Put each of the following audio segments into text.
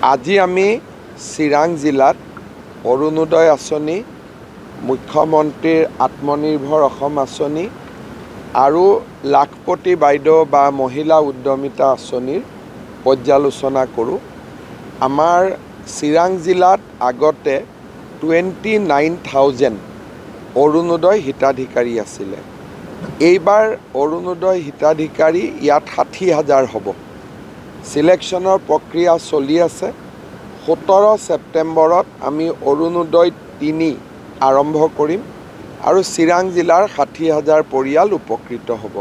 আজি আমি চিৰাং জিলাত অৰুণোদয় আঁচনি, মুখ্যমন্ত্ৰীৰ আত্মনিৰ্ভৰ অসম আঁচনি আৰু লাখপতি বাইদেউ বা মহিলা উদ্যমিতা আঁচনিৰ পৰ্যালোচনা কৰোঁ। আমাৰ চিৰাং জিলাত আগতে 29,000 অৰুণোদয় হিতাধিকাৰী আছিলে। এইবাৰ অৰুণোদয় হিতাধিকাৰী ইয়াত 60,000 হ'ব। সিলেকশ্যনৰ প্ৰক্ৰিয়া চলি আছে। 17 ছেপ্টেম্বৰত আমি অৰুণোদয় 3 আৰম্ভ কৰিম আৰু চিৰাং জিলাৰ 60,000 পৰিয়াল উপকৃত হ'ব।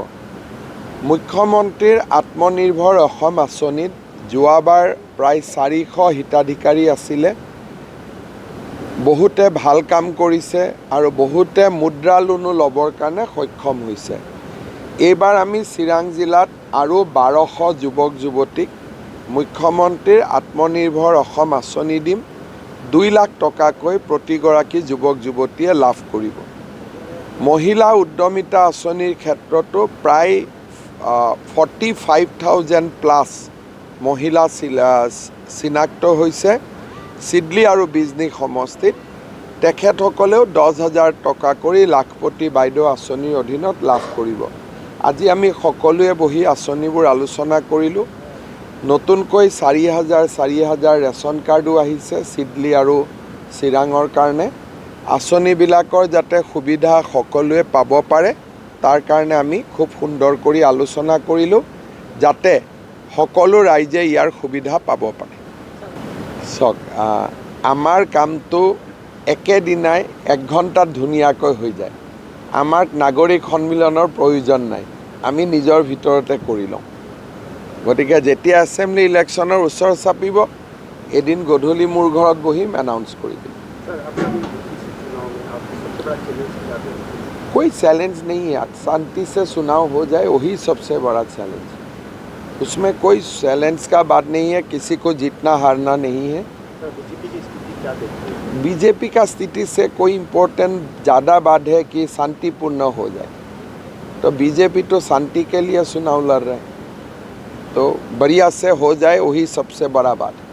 মুখ্যমন্ত্ৰীৰ আত্মনিৰ্ভৰ অসম আঁচনিত যোৱাবাৰ প্ৰায় 400 হিতাধিকাৰী আছিলে। বহুতে ভাল কাম কৰিছে আৰু বহুতে মুদ্ৰা লোনো ল'বৰ কাৰণে সক্ষম হৈছে। এইবাৰ আমি চিৰাং জিলাত আৰু 1200 যুৱক যুৱতীক মুখ্যমন্ত্ৰীৰ আত্মনিৰ্ভৰ অসম আঁচনি দিম। 2 লাখ টকাকৈ প্ৰতিগৰাকী যুৱক যুৱতীয়ে লাভ কৰিব। মহিলা উদ্যমিতা আঁচনিৰ ক্ষেত্ৰতো প্ৰায় 45,000+ মহিলা চিনাক্ত হৈছে চিডলি আৰু বিজনী সমষ্টিত। তেখেতসকলেও 10,000 টকা কৰি লাখপতি বাইদেউ আঁচনিৰ অধীনত লাভ কৰিব। আজি আমি সকলোৱে বহি আঁচনিবোৰ আলোচনা কৰিলোঁ। নতুনকৈ 4,000 ৰেচন কাৰ্ডো আহিছে চিডলি আৰু চিৰাঙৰ কাৰণে। আঁচনিবিলাকৰ যাতে সুবিধা সকলোৱে পাব পাৰে তাৰ কাৰণে আমি খুব সুন্দৰ কৰি আলোচনা কৰিলোঁ, যাতে সকলো ৰাইজে ইয়াৰ সুবিধা পাব পাৰে। চাওক, আমাৰ কামটো একেদিনাই 1 ঘণ্টাত ধুনীয়াকৈ হৈ যায়। আমাক নাগৰিক সন্মিলনৰ প্ৰয়োজন নাই, আমি নিজৰ ভিতৰতে কৰি লওঁ। গতিকে যেতিয়া এছেম্বলি ইলেকশ্যনৰ ওচৰ চাপিব, এদিন গধূলি মোৰ ঘৰত বহিম, এনাউন্স কৰি দিম। कोई चैलेंज नहीं है, शांति से चुनाव हो जाए वही सबसे बड़ा चैलेंज है। उसमें कोई चैलेंज का बात नहीं है, किसी को जीतना हारना नहीं है। बीजेपी का स्थिति से कोई इम्पोर्टेंट ज़्यादा बात है कि शांतिपूर्ण हो जाए। तो बीजेपी तो शांति के लिए चुनाव लड़ रहे हैं, तो बढ़िया से हो जाए वही सबसे बड़ा बात है।